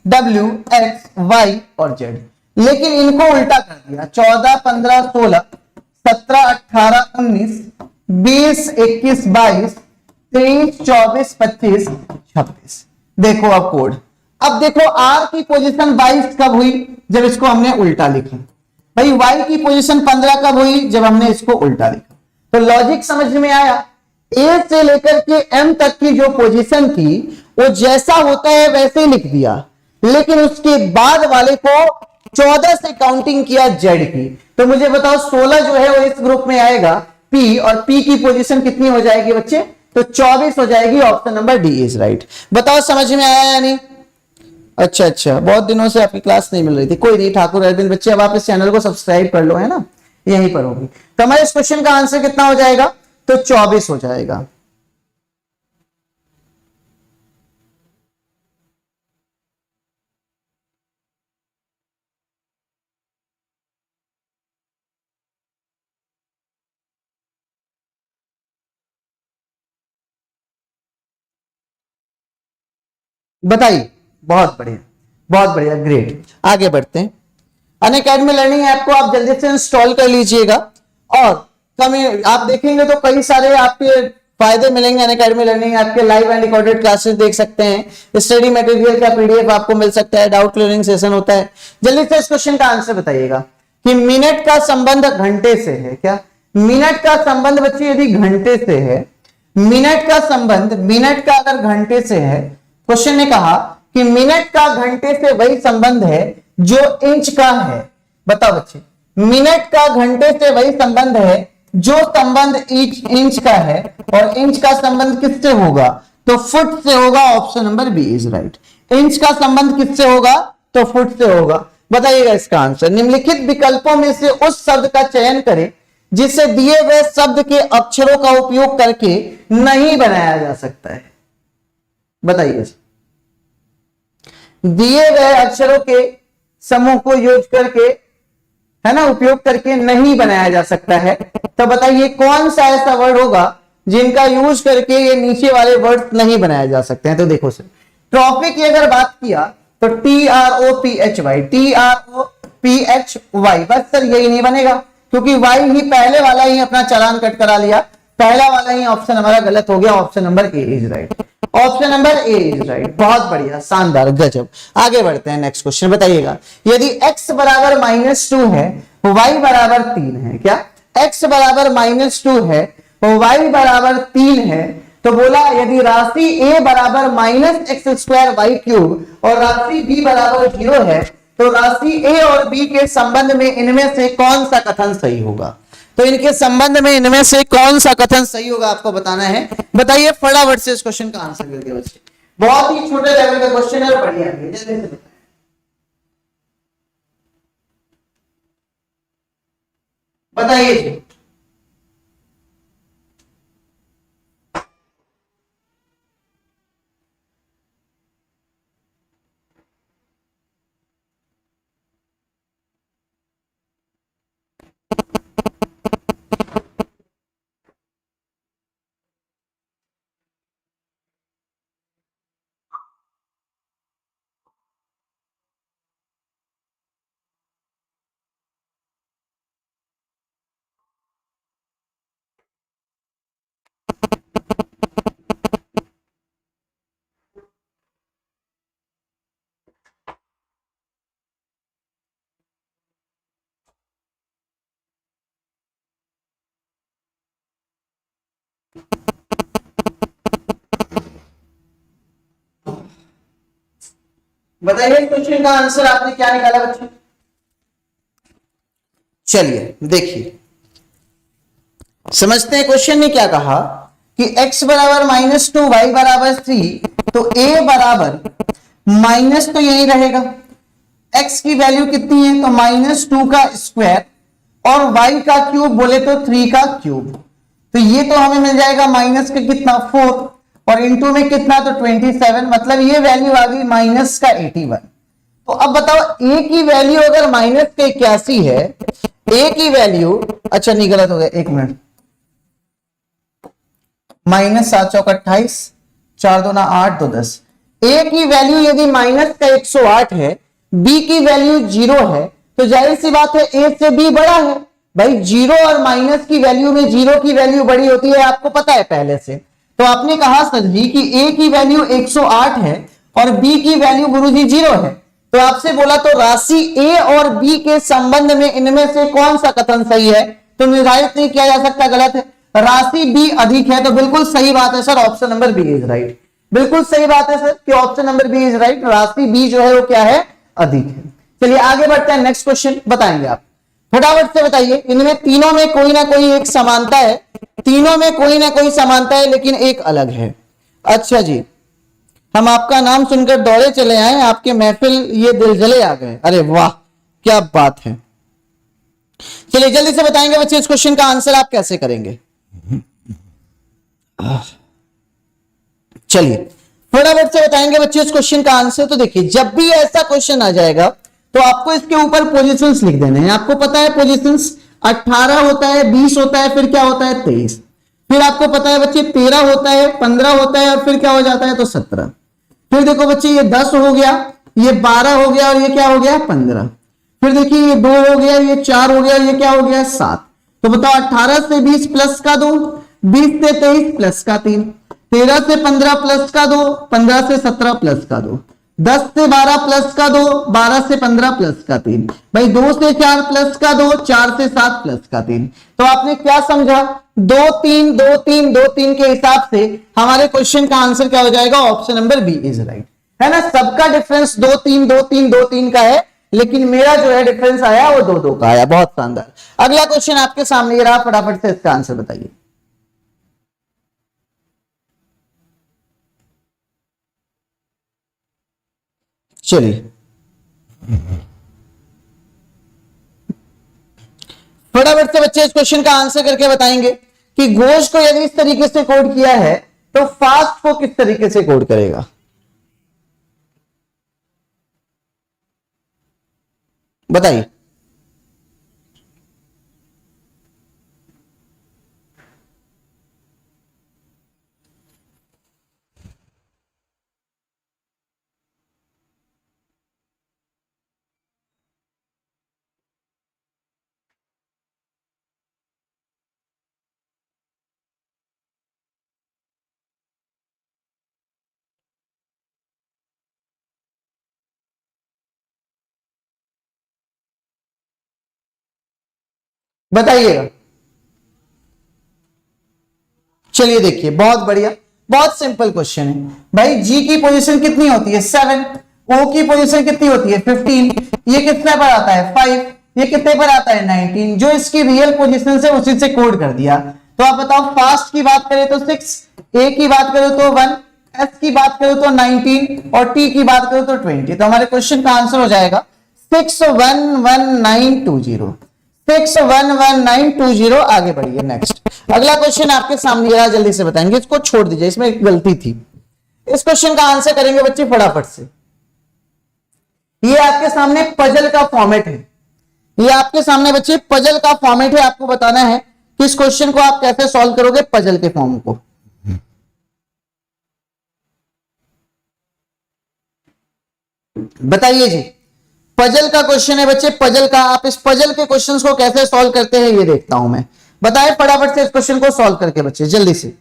W X Y और जेड, लेकिन इनको उल्टा कर दिया। 14 15 16 17 18 19 20 21 22 23 24 25 26। देखो अब कोड, अब देखो आर की पोजीशन 22 कब हुई, जब इसको हमने उल्टा लिखा। भाई वाई की पोजीशन 15 कब हुई, जब हमने इसको उल्टा लिखा। तो लॉजिक समझ में आया। ए से लेकर के एम तक की जो पोजीशन थी वो जैसा होता है वैसे ही लिख दिया, लेकिन उसके बाद वाले को 14 से काउंटिंग किया जेड की। तो मुझे बताओ 16 जो है वो इस ग्रुप में आएगा पी, और पी की पोजीशन कितनी हो जाएगी बच्चे, तो 24 हो जाएगी। Option number D is right. बताओ समझ में आया या नहीं। अच्छा, बहुत दिनों से आपकी क्लास नहीं मिल रही थी। कोई नहीं ठाकुर अरविंद बच्चे, अब आप इस चैनल को सब्सक्राइब कर लो, है ना, यहीं पर होगी। तो हमारे इस क्वेश्चन का आंसर कितना हो जाएगा, तो 24 हो जाएगा। बताइए, बहुत बढ़िया, ग्रेट। आगे बढ़ते हैं। अनअकैडमी लर्निंग ऐप को आप जल्दी से इंस्टॉल कर लीजिएगा, और आप देखेंगे तो कई सारे आपके फायदे मिलेंगे। अनअकैडमी लर्निंग ऐप के लाइव एंड रिकॉर्डेड क्लासेस देख सकते हैं, स्टडी मटेरियल का पीडीएफ आपको मिल सकता है, डाउट क्लियरिंग सेशन होता है। जल्दी से इस क्वेश्चन का आंसर बताइएगा। कि मिनट का संबंध घंटे से है। क्या मिनट का संबंध बच्चे यदि घंटे से है, मिनट का संबंध मिनट का अगर घंटे से है, क्वेश्चन ने कहा कि मिनट का घंटे से वही संबंध है जो इंच का है। बताओ बच्चे, मिनट का घंटे से वही संबंध है जो संबंध इंच का है, और इंच का संबंध किससे होगा? तो फुट से होगा। Option number B is right. Inch का संबंध किससे होगा? तो फुट से होगा। बताइएगा इसका आंसर। निम्नलिखित विकल्पों में से उस शब्द का चयन करें जिसे दिए गए शब्द के अक्षरों का उपयोग करके नहीं बनाया जा सकता है। बताइए, दिए गए अक्षरों के समूह को यूज करके, है ना, उपयोग करके नहीं बनाया जा सकता है, तो बताइए कौन सा ऐसा वर्ड होगा जिनका यूज करके ये नीचे वाले वर्ड नहीं बनाए जा सकते हैं। तो देखो सर, ट्रॉफी की अगर बात किया तो TROPHY, TROPHY, बस सर यही नहीं बनेगा क्योंकि वाई ही पहले वाला ही अपना चालान कट करा लिया, पहला वाला ही ऑप्शन हमारा गलत हो गया। Option number A is right. Option number A is right. बहुत बढ़िया, शानदार, गजब। आगे बढ़ते हैं, नेक्स्ट क्वेश्चन बताइएगा। यदि x बराबर -2 है, y बराबर 3 है। क्या x बराबर -2 है, y बराबर 3 है, तो बोला यदि राशि a बराबर -x²y³ और राशि b बराबर 0 है, तो राशि a और b के संबंध में इनमें से कौन सा कथन सही होगा? तो इनके संबंध में इनमें से कौन सा कथन सही होगा आपको बताना है। बताइए फटाफट से इस क्वेश्चन का आंसर करके बच्चे। बहुत ही छोटे लेवल का क्वेश्चन है, बढ़िया है, जल्दी से बताइए। बताइए क्वेश्चन का आंसर आपने क्या निकाला बच्चे? चलिए देखिए, समझते हैं क्वेश्चन ने क्या कहा कि x बराबर -2, y बराबर 3, तो a बराबर माइनस तो यही रहेगा, x की वैल्यू कितनी है? तो -2 का स्क्वायर और y का क्यूब बोले तो 3 का क्यूब, तो ये तो हमें मिल जाएगा माइनस का कितना 4 और इंटू में कितना तो 27, मतलब ये वैल्यू आ गई माइनस का 81। तो अब बताओ a की वैल्यू अगर माइनस का 81 है, a की वैल्यू, अच्छा नहीं गलत हो गया, एक मिनट, -7 चौक 28, 4 दूना 8 तो 10। a की वैल्यू यदि माइनस का 108 है, b की वैल्यू 0 है, तो जाहिर सी बात है a से b बड़ा है। भाई 0 और माइनस की वैल्यू में 0 की वैल्यू बड़ी होती है, आपको पता है पहले से। तो आपने कहा सर जी कि a की वैल्यू 108 है और b की वैल्यू गुरुजी 0 है, तो आपसे बोला तो राशि a और b के संबंध में इनमें से कौन सा कथन सही है? तो निर्धारित नहीं किया जा सकता, गलत है। राशि b अधिक है, तो बिल्कुल सही बात है sir, option number B is right. बिल्कुल सही बात है सर कि option number B is right, राशि b जो है वो क्या है? अधिक है। चलिए आगे बढ़ते हैं, नेक्स्ट क्वेश्चन बताएंगे आप, फटाफट से बताइए। इनमें तीनों में कोई ना कोई एक समानता है, तीनों में कोई ना कोई समानता है, लेकिन एक अलग है। अच्छा जी, हम आपका नाम सुनकर दौड़े चले आए, आपके महफिल ये दिलजले आ गए, अरे वाह क्या बात है। चलिए जल्दी से बताएंगे बच्चे, इस क्वेश्चन का आंसर आप कैसे करेंगे? चलिए फटाफट से बताएंगे बच्चे इस क्वेश्चन का आंसर। तो देखिए, जब भी ऐसा क्वेश्चन आ जाएगा तो आपको इसके ऊपर पोजीशंस लिख देने हैं। आपको पता है पोजीशंस 18 होता है, 20 होता है, फिर क्या होता है 23, फिर आपको पता है बच्चे 13 होता है, 15 होता है और फिर क्या हो जाता है तो 17। फिर देखो बच्चे ये 10 हो गया, ये 12 हो गया और ये क्या हो गया 15। फिर देखिए ये 2 हो गया, ये 4 हो गया, ये क्या हो गया 7। तो बताओ 18 से 20 प्लस का 2, 20 से 23 प्लस का 3, 13 से 15 प्लस का 2, 15 से 17 प्लस का 2, 10 से 12 प्लस का 2, 12 से 15 प्लस का 3, भाई 2 से 4 प्लस का 2, 4 से 7 प्लस का 3। तो आपने क्या समझा, 2 3 2 3 2 3 के हिसाब से हमारे क्वेश्चन का आंसर क्या हो जाएगा, option number B is right, है ना। सबका डिफरेंस 2 3 2 3 2 3 का है, लेकिन मेरा जो है डिफरेंस आया वो 2 2 का आया। बहुत शानदार। अगला क्वेश्चन आपके सामने ये रहा, फटाफट से इसका आंसर बताइए। चलिए फटाफट से बच्चे इस क्वेश्चन का आंसर करके बताएंगे कि घोष को यदि इस तरीके से कोड किया है तो फास्ट को किस तरीके से कोड करेगा। बताइए। बताइएगा। चलिए देखिए, बहुत बढ़िया, बहुत सिंपल क्वेश्चन है भाई। जी की पोजीशन कितनी होती है 7, ओ की पोजीशन कितनी होती है 15, ये कितने पर आता है 5, ये कितने पर आता है 19। जो इसकी रियल पोजीशन से उसी से कोड कर दिया। तो आप बताओ, फास्ट की बात करें तो 6, ए की बात करो तो 1, एस की बात करो तो 19 और टी की बात करो तो 20। तो हमारे क्वेश्चन का आंसर हो जाएगा 611920, 611920। आगे बढ़िए, नेक्स्ट अगला क्वेश्चन आपके सामने रहा, जल्दी से बताएंगे। इसको छोड़ दीजिए, इसमें एक गलती थी। इस क्वेश्चन का आंसर करेंगे बच्चे फटाफट से। ये आपके सामने पजल का फॉर्मेट है, ये आपके सामने बच्चे पजल का फॉर्मेट है। आपको बताना है कि इस क्वेश्चन को आप कैसे सॉल्व करोगे पजल के फॉर्म को। बताइए जी, पजल का क्वेश्चन है बच्चे, पजल का। आप इस पजल के क्वेश्चंस को कैसे सॉल्व करते हैं ये देखता हूं मैं। बताएं फटाफट से इस क्वेश्चन को सॉल्व करके बच्चे, जल्दी से।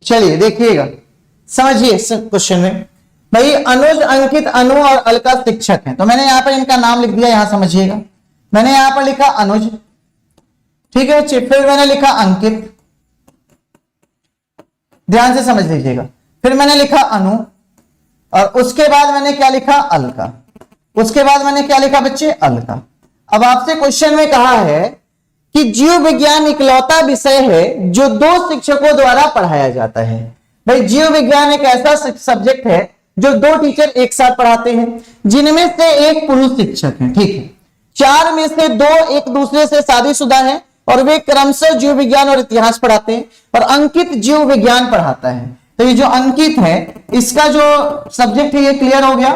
चलिए देखिएगा, समझिए इस क्वेश्चन में। भाई अनुज, अंकित, अनु और अलका शिक्षक हैं। तो मैंने यहां पर इनका नाम लिख दिया, यहां समझिएगा। मैंने यहां पर लिखा अनुज, ठीक है बच्चे। फिर मैंने लिखा अंकित, ध्यान से समझ लीजिएगा। फिर मैंने लिखा अनु, और उसके बाद मैंने क्या लिखा अलका। उसके बाद मैंने क्या लिखा बच्चे अलका। अब आपसे क्वेश्चन में कहा है कि जीव विज्ञान इकलौता विषय है जो 2 शिक्षकों द्वारा पढ़ाया जाता है। भाई जीव विज्ञान एक ऐसा सब्जेक्ट है जो 2 टीचर एक साथ पढ़ाते हैं, जिनमें से एक पुरुष शिक्षक है, ठीक है। 4 में से 2 एक दूसरे से शादीशुदा हैं और वे क्रमशः जीव विज्ञान और इतिहास पढ़ाते हैं, और अंकित जीव विज्ञान पढ़ाता है। तो ये जो अंकित है इसका जो सब्जेक्ट है ये क्लियर हो गया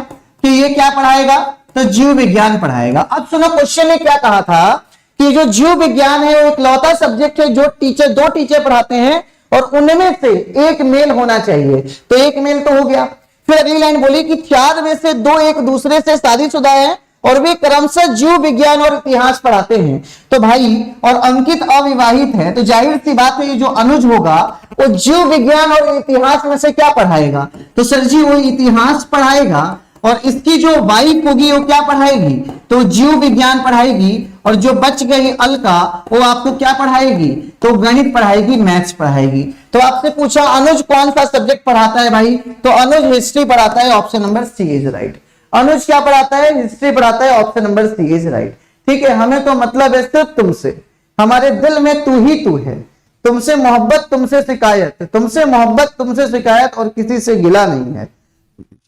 कि ये क्या पढ़ाएगा, तो जीव विज्ञान पढ़ाएगा। अब सुनो क्वेश्चन ने क्या कहा था कि जो जीव विज्ञान है वो इकलौता सब्जेक्ट है जो टीचर, दो टीचर पढ़ाते हैं और उनमें से एक मेल होना चाहिए, तो एक मेल तो हो गया। फिर अगली लाइन बोली कि चार में से दो एक दूसरे से शादीशुदा है और वे क्रमशः जीव विज्ञान और इतिहास पढ़ाते हैं। तो भाई और अंकित अविवाहित है, तो जाहिर सी बात है ये जो अनुज होगा वो जीव विज्ञान और इतिहास में से क्या पढ़ाएगा, तो सर जी वो इतिहास पढ़ाएगा। और इसकी जो वाइफ होगी वो क्या पढ़ाएगी, तो जीव विज्ञान पढ़ाएगी। और जो बच गई अलका वो आपको क्या पढ़ाएगी, तो गणित पढ़ाएगी, मैथ्स पढ़ाएगी। तो आपसे पूछा अनुज कौन सा सब्जेक्ट पढ़ाता है भाई, तो अनुज हिस्ट्री पढ़ाता है, option number C is right. Anuj क्या पढ़ाता है, हिस्ट्री पढ़ाता है, option number C is right. ठीक है, हमें तो मतलब है सिर्फ तुमसे, हमारे दिल में तू ही तू है, तुमसे मोहब्बत तुमसे शिकायत, तुमसे मोहब्बत तुमसे शिकायत और किसी से गिला नहीं है।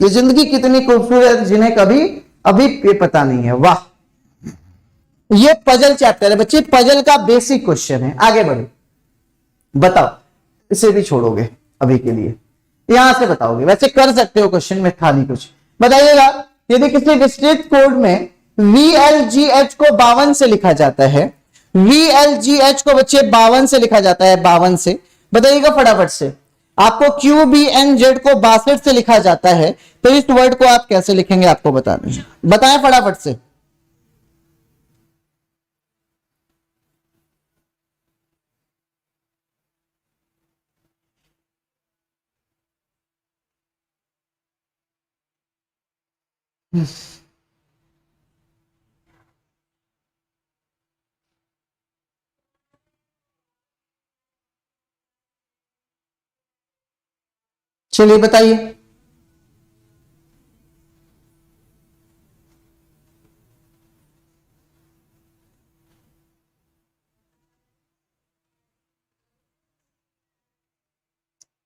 ये जिंदगी कितनी खूबसूरत जिन्हें कभी अभी ये पता नहीं है। वाह, ये पजल चैप्टर है बच्चे, पजल का बेसिक क्वेश्चन है। आगे बढ़ो, बताओ, इसे भी छोड़ोगे अभी के लिए, यहां से बताओगे, वैसे कर सकते हो क्वेश्चन में खाली कुछ बताइएगा। यदि किसी विस्तृत कोड में VLGH को 52 से लिखा जाता है, VLGH को बच्चे 52 से लिखा जाता है, 52 से, बताइएगा फटाफट से। आपको QBNZ को 62 से लिखा जाता है, तो इस वर्ड को आप कैसे लिखेंगे आपको बताना है, बताएं फटाफट से। चलिए बताइए।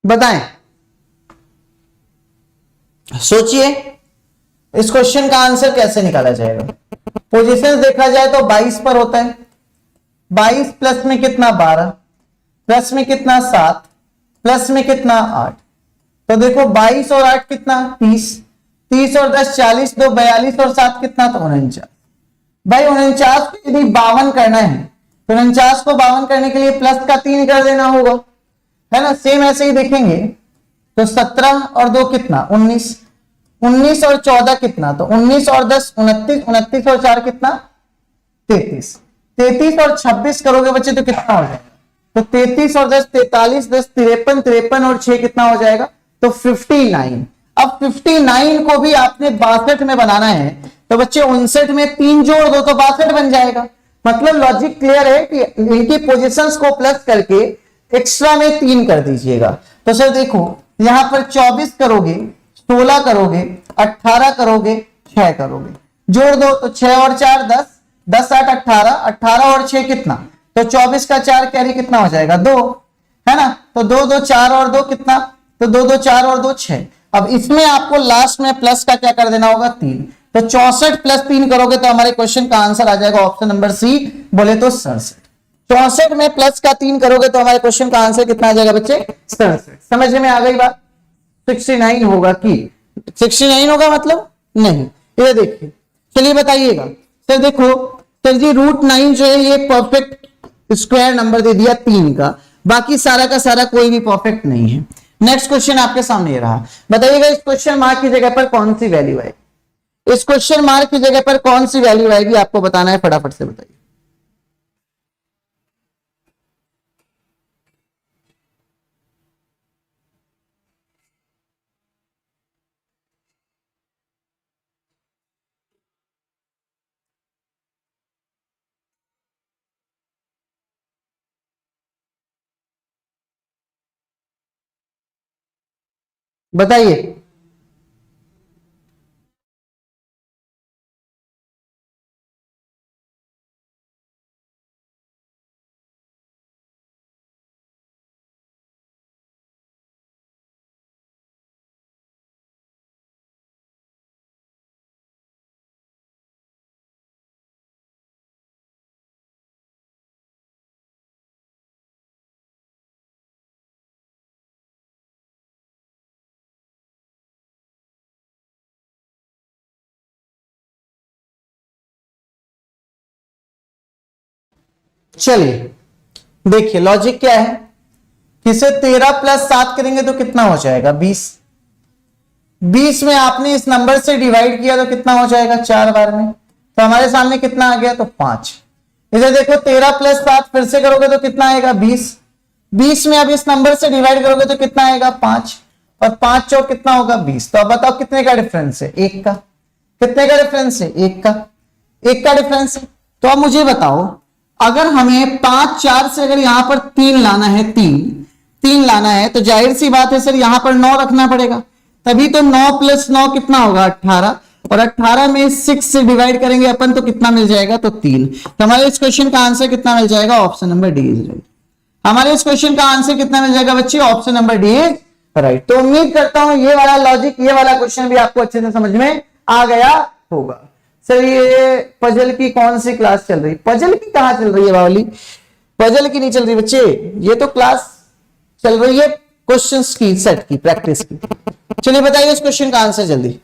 बताएं, सोचिए इस क्वेश्चन का आंसर कैसे निकाला जाएगा। पोजीशन देखा जाए तो 22 पर होता है, 22 प्लस में कितना 12, प्लस में कितना 7, प्लस में कितना 8, तो देखो 22 और 8 कितना 30, 30 और 10 40, 2 42 और 7 कितना, तो 49। भाई 49 को यदि 52 करना है तो 49 को 52 करने के लिए प्लस का 3 कर देना होगा, है ना। सेम ऐसे ही देखेंगे तो 17 और 2 कितना 19, 19 और 14 कितना, तो 19 और 10 29, 29 और 4 कितना 33, 33 और 26 करोगे बच्चे तो कितना हो जाएगा, तो 33 और 10 43, 10 53, 53 और 6 कितना हो जाएगा, तो 59। अब 59 को भी आपने 62 में बनाना है, तो बच्चे 59 में 3 जोड़ दो तो 62 बन जाएगा। मतलब लॉजिक क्लियर है कि इनकी पोजीशंस को प्लस करके एक्स्ट्रा में 3 कर दीजिएगा। तो सर देखो यहां पर 24 करोगे, 16 करोगे, 18 करोगे, 6 करोगे, जोड़ दो तो 6 और 4 10, 10 8 18, 18 और 6 कितना, तो 24 का 4 कैरी कितना हो जाएगा 2, है ना। तो 2 2 4 और 2 कितना, तो 2 2 4 और 2 6। अब इसमें आपको लास्ट में प्लस का क्या कर देना होगा 3, तो 64 प्लस 3 करोगे तो हमारे क्वेश्चन का आंसर आ जाएगा ऑप्शन नंबर सी, बोले तो 67। 64 में प्लस का 3 करोगे तो हमारे क्वेश्चन का आंसर कितना आ जाएगा बच्चे 67। समझ में आ गई बात। 69 होगा कि 69 होगा मतलब नहीं, ये देखिए। चलिए बताइएगा सर, देखो सर जी √9 जो है ये परफेक्ट स्क्वायर नंबर दे दिया 3 का, बाकी सारा का सारा कोई भी परफेक्ट नहीं है। नेक्स्ट क्वेश्चन आपके सामने रहा, बताइएगा इस क्वेश्चन मार्क की जगह पर कौन सी वैल्यू है, इस क्वेश्चन मार्क की जगह पर कौन सी वैल्यू आएगी आपको बताना है, फटाफट से बताइए। बताइए। चलिए देखिए लॉजिक क्या है, इसे 13 प्लस 7 करेंगे तो कितना हो जाएगा 20। 20 में आपने इस नंबर से डिवाइड किया तो कितना हो जाएगा 4 बार में, तो हमारे सामने कितना आ गया तो 5। इसे देखो 13 प्लस 7 फिर से करोगे तो कितना आएगा 20। 20 में अब इस नंबर से डिवाइड करोगे तो कितना आएगा 5, और 5 चौक कितना होगा 20। तो अब बताओ कितने का डिफरेंस है, एक का। कितने का डिफरेंस है, एक का। एक का डिफरेंस है। तो अब मुझे बताओ अगर हमें 5 4 से अगर यहां पर 3 लाना है, 3 लाना है, तो जाहिर सी बात है सर यहां पर 9 रखना पड़ेगा, तभी तो 9 प्लस 9 कितना होगा 18, और 18 में 6 से डिवाइड करेंगे अपन तो कितना मिल जाएगा तो 3। तो हमारे इस क्वेश्चन का आंसर कितना मिल जाएगा, option number D is right. हमारे इस क्वेश्चन का आंसर कितना मिल जाएगा बच्चे, option number D is right. तो उम्मीद करता हूं ये वाला लॉजिक, ये वाला क्वेश्चन भी आपको अच्छे से समझ में आ गया होगा। सर ये पजल की कौन सी क्लास चल रही, पजल की कहां चल रही है बावली, पजल की नहीं चल रही बच्चे, ये तो क्लास चल रही है क्वेश्चंस की, सेट की, प्रैक्टिस की। चलिए बताइए इस क्वेश्चन का आंसर जल्दी।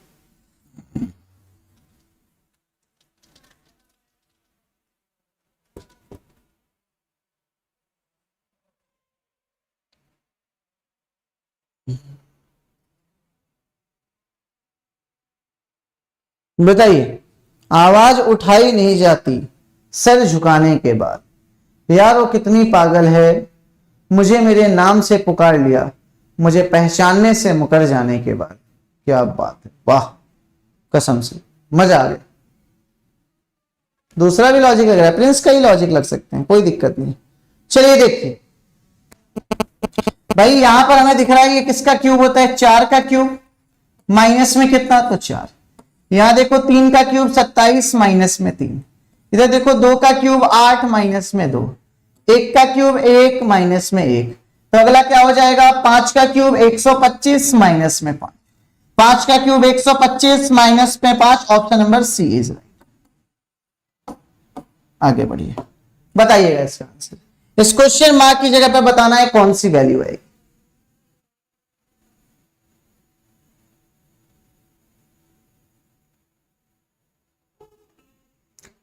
बताइए, आवाज उठाई नहीं जाती सर झुकाने के बाद, यार वो कितनी पागल है, मुझे मेरे नाम से पुकार लिया, मुझे पहचानने से मुकर जाने के बाद। क्या बात है, वाह, कसम से मजा आ गया। दूसरा भी लॉजिक लग रहा है, प्रिंस का ही लॉजिक लग सकते हैं, कोई दिक्कत नहीं। चलिए देखिए भाई यहां पर हमें दिख रहा है ये किसका क्यूब होता है, 4 का क्यूब, माइनस में कितना तो 4। यहां देखो 3 का क्यूब 27 माइनस में 3। इधर देखो 2 का क्यूब 8 माइनस में 2। 1 का क्यूब 1 माइनस में 1। तो अगला क्या हो जाएगा, 5 का क्यूब 125 माइनस में 5। 5 का क्यूब 125 माइनस में 5, option number C is right. आगे बढ़िए, बताइएगा इसका आंसर। इस क्वेश्चन मार्क की जगह पे बताना है कौन सी वैल्यू है।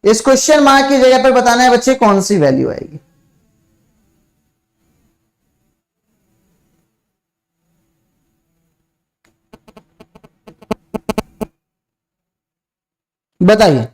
इस क्वेश्चन मार्क की जगह पर बताना है बच्चे कौन सी वैल्यू आएगी। बताइए।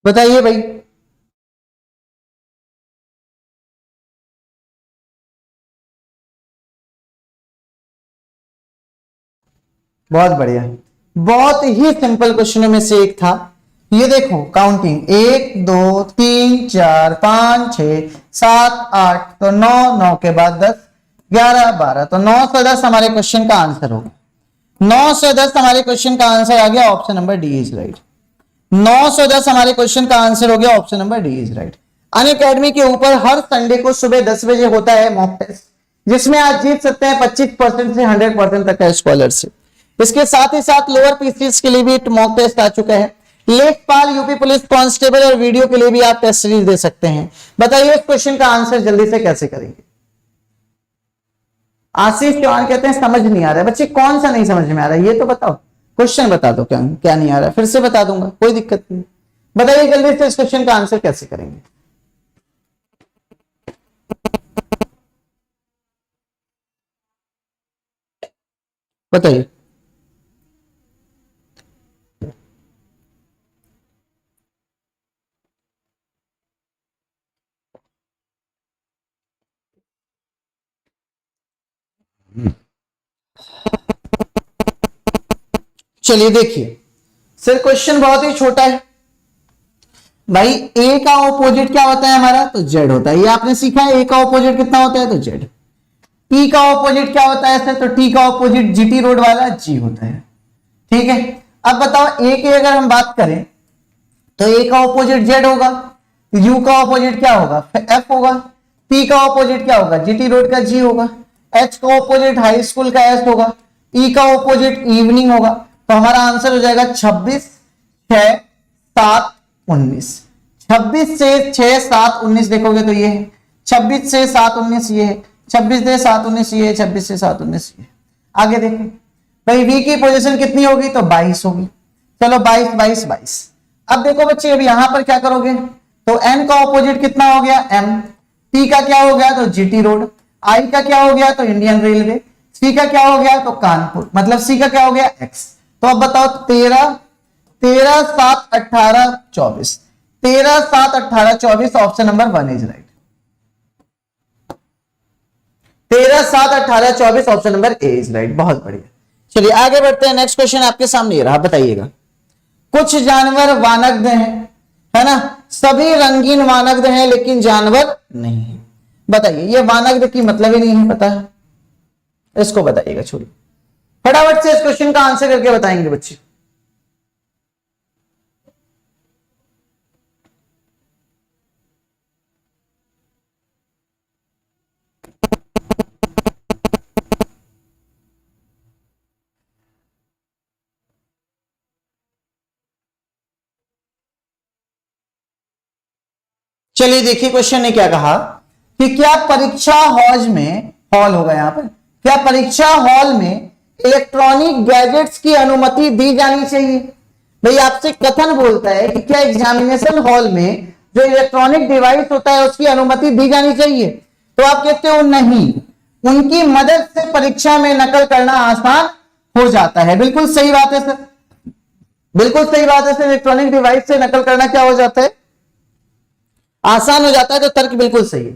बताइए भाई। बहुत बढ़िया, बहुत ही सिंपल क्वेश्चनों में से एक था। ये देखो काउंटिंग 1 2 3 4 5 6 7 8, तो 9, 9 के बाद 10 11 12, तो 9 से 10 हमारे क्वेश्चन का आंसर होगा। 9 से 10 हमारे क्वेश्चन का आंसर आ गया, option number D is right. 9 से 10 हमारे क्वेश्चन का आंसर हो गया, option number D is right. Unacademy के ऊपर हर संडे को सुबह 10 बजे होता है मॉक टेस्ट, जिसमें आप जीत सकते हैं 25% से 100% तक का स्कॉलरशिप। इसके साथ ही साथ लोअर पीसीएस के लिए भी मॉक टेस्ट आ चुका है। लेखपाल, यूपी पुलिस कांस्टेबल और वीडियो के लिए भी आप टेस्ट सीरीज दे सकते हैं। बताइए इस क्वेश्चन का आंसर जल्दी से कैसे करेंगे। आशीष चौहान कहते हैं समझ नहीं आ रहा है। बच्चे कौन सा नहीं समझ में आ रहा है ये तो बताओ, क्वेश्चन बता दो, क्या क्या नहीं आ रहा है, फिर से बता दूंगा, कोई दिक्कत नहीं। बताइए जल्दी से इस क्वेश्चन का आंसर कैसे करेंगे। बताइए। चलिए देखिए सर, क्वेश्चन बहुत ही छोटा है भाई। ए का ऑपोजिट क्या होता है हमारा, तो जेड होता है। ये आपने सीखा है, ए का ऑपोजिट कितना होता है तो जेड। टी का ऑपोजिट क्या होता है सर, तो टी का ऑपोजिट जीटी रोड वाला जी होता है। ठीक है, अब बताओ ए की अगर हम बात करें तो ए का ऑपोजिट जेड होगा, यू का ऑपोजिट क्या होगा, एफ होगा, पी का ऑपोजिट क्या होगा, जीटी रोड का जी होगा, एच का ऑपोजिट हाई स्कूल का एस होगा, ई का ऑपोजिट इवनिंग होगा। तो हमारा आंसर हो जाएगा 26 6 7 19। 26 से 6 7 19 देखोगे तो ये है, 26 से 7 19 ये है, 26 से 7 19 ये है, 26 से 7 19 ये। आगे देखो भाई वी की पोजीशन कितनी होगी, तो 22 होगी। चलो 22 22 22। अब देखो बच्चे अब यहां पर क्या करोगे, तो एन का ऑपोजिट कितना हो गया, एम, टी का क्या हो गया, तो जीटी रोड, आई का क्या हो गया, तो इंडियन रेलवे, सी का क्या हो गया, तो कानपुर, मतलब सी का क्या हो गया, एक्स। तो अब बताओ 13 13 7 18 24, 13 7 18 24 option number 1 is right. 13 7 18 24 option number A is right. बहुत बढ़िया, चलिए आगे बढ़ते हैं। नेक्स्ट क्वेश्चन आपके सामने रहा, बताइएगा। कुछ जानवर वानग्ध हैं, है ना, सभी रंगीन वानग्ध हैं लेकिन जानवर नहीं है। बताइए ये वानग्ध की मतलब ही नहीं है, पता है, इसको बताइएगा। छोड़िए, फटाफट से इस क्वेश्चन का आंसर करके बताएंगे बच्चे। चलिए देखिए क्वेश्चन ने क्या कहा कि क्या परीक्षा हॉल में, हॉल होगा यहां पर, क्या परीक्षा हॉल में इलेक्ट्रॉनिक गैजेट्स की अनुमति दी जानी चाहिए। भाई आपसे कथन बोलता है कि क्या एग्जामिनेशन हॉल में जो इलेक्ट्रॉनिक डिवाइस होता है उसकी अनुमति दी जानी चाहिए, तो आप कहते हो नहीं, उनकी मदद से परीक्षा में नकल करना आसान हो जाता है। बिल्कुल सही बात है सर, बिल्कुल सही बात है सर, इलेक्ट्रॉनिक डिवाइस से नकल करना क्या हो जाता है, आसान हो जाता है। तो तर्क बिल्कुल सही है।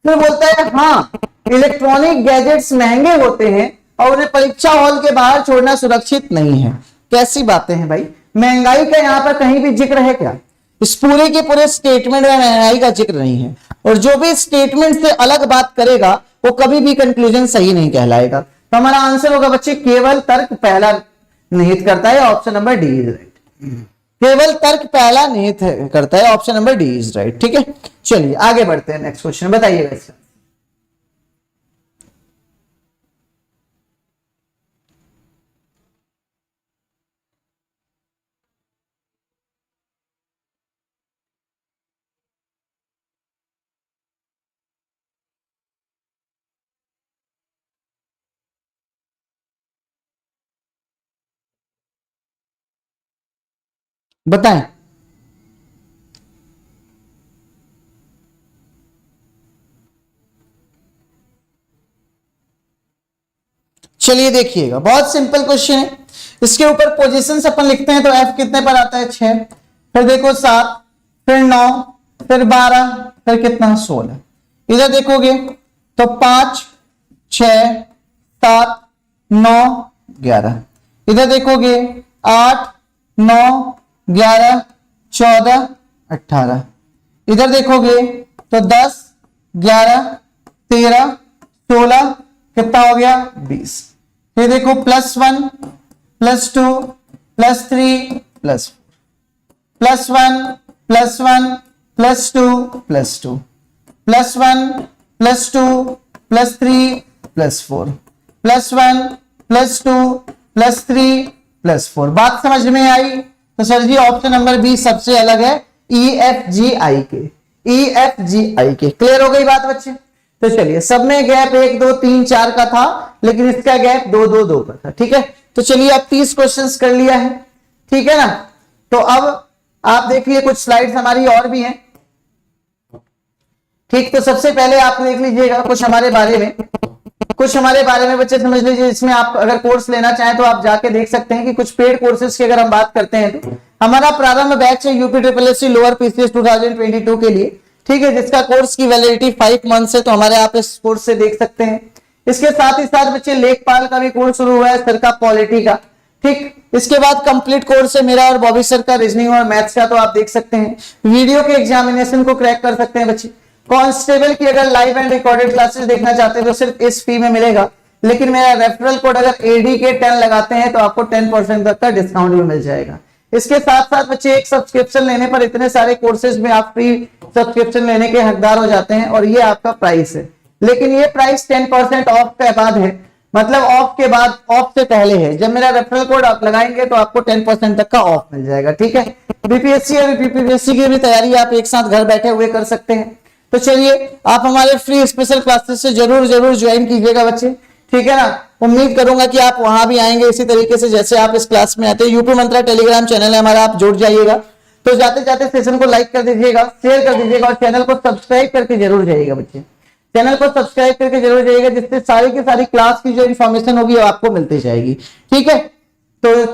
फिर बोलता है हाँ, इलेक्ट्रॉनिक गैजेट्स महंगे होते हैं और उन्हें परीक्षा हॉल के बाहर छोड़ना सुरक्षित नहीं है। कैसी बातें हैं भाई, महंगाई का यहां पर कहीं भी जिक्र है क्या, इस पूरे के पूरे स्टेटमेंट में महंगाई का जिक्र नहीं है। और जो भी स्टेटमेंट से अलग बात करेगा वो कभी भी कंक्लूजन सही नहीं कहलाएगा। तो हमारा आंसर होगा बच्चे केवल तर्क पहला निहित करता है, option number D is right. केवल तर्क पहला निहित करता है, option number D is right. ठीक है, चलिए आगे बढ़ते हैं। नेक्स्ट क्वेश्चन बताइएगा इसका। बताएं। चलिए देखिएगा, बहुत सिंपल क्वेश्चन है। इसके ऊपर पोजीशंस अपन लिखते हैं तो एफ कितने पर आता है, 6, फिर देखो 7, फिर 9, फिर 12, फिर कितना 16। इधर देखोगे तो 5 6 7 9 11, इधर देखोगे 8 9 11 14 18, इधर देखोगे तो 10 11 13 16, कितना हो गया 20। फिर देखो +1 +2 +3 +4, +1 +1 +2 +2, +1 +2 +3 +4, +1 +2 +3 +4। बात समझ में आई? तो सर जी ऑप्शन नंबर बी सबसे अलग है, EFGI के, EFGI के। क्लियर हो गई बात बच्चे? तो चलिए, सब में गैप 1 2 3 4 का था, लेकिन इसका गैप 2 2 2 का था। ठीक है, तो चलिए अब 30 क्वेश्चंस कर लिया है, ठीक है ना। तो अब आप देखिए कुछ स्लाइड्स हमारी और भी हैं। ठीक, तो सबसे पहले आप देख लीजिएगा कुछ हमारे बारे में बच्चे समझ लीजिए। इसमें आप अगर कोर्स लेना चाहें तो आप जाके देख सकते हैं कि कुछ पेड कोर्सेज की अगर हम बात करते हैं तो हमारा प्रारंभ बैच है UPSSC लोअर PCS 2022 के लिए, ठीक है, जिसका कोर्स की वैलिडिटी 5 मंथ्स है। तो हमारे आप इस कोर्स से देख सकते हैं। इसके साथ ही साथ बच्चे लेखपाल का भी कोर्स शुरू हुआ है, सर का पॉलिटी का। ठीक, इसके बाद कंप्लीट कोर्स है मेरा और बॉबी सर का रीजनिंग और मैथ्स का, तो आप देख सकते हैं। वीडियो के एग्जामिनेशन को क्रैक कर सकते हैं बच्चे। कांस्टेबल की अगर लाइव एंड रिकॉर्डेड क्लासेस देखना चाहते हैं तो सिर्फ इस फी में मिलेगा। लेकिन मेरा रेफरल कोड अगर ADK10 लगाते हैं तो आपको 10% तक का डिस्काउंट भी मिल जाएगा। इसके साथ साथ बच्चे एक सब्सक्रिप्शन लेने पर इतने सारे कोर्सेज में आप फ्री सब्सक्रिप्शन लेने के हकदार हो जाते हैं और ये आपका प्राइस है। लेकिन ये प्राइस 10% ऑफ के बाद है, मतलब ऑफ के बाद, ऑफ से पहले है। जब मेरा रेफरल कोड आप लगाएंगे तो आपको 10% तक का ऑफ मिल जाएगा। ठीक है, बीपीएससी और यूपीपीएससी की भी तैयारी आप एक साथ घर बैठे हुए कर सकते हैं। तो चलिए आप हमारे फ्री स्पेशल क्लासेस से जरूर ज्वाइन कीजिएगा बच्चे, ठीक है ना। उम्मीद करूंगा कि आप वहां भी आएंगे इसी तरीके से जैसे आप इस क्लास में आते हैं। यूपी मंत्रा टेलीग्राम चैनल है हमारा, आप जुड़ जाइएगा। तो जाते जाते सेशन को लाइक कर दीजिएगा, शेयर कर दीजिएगा और चैनल को सब्सक्राइब करके जरूर जाइएगा बच्चे, चैनल को सब्सक्राइब करके जरूर जाइएगा, जिससे सारी की सारी क्लास की जो इन्फॉर्मेशन होगी वो आपको मिलती जाएगी। ठीक है, तो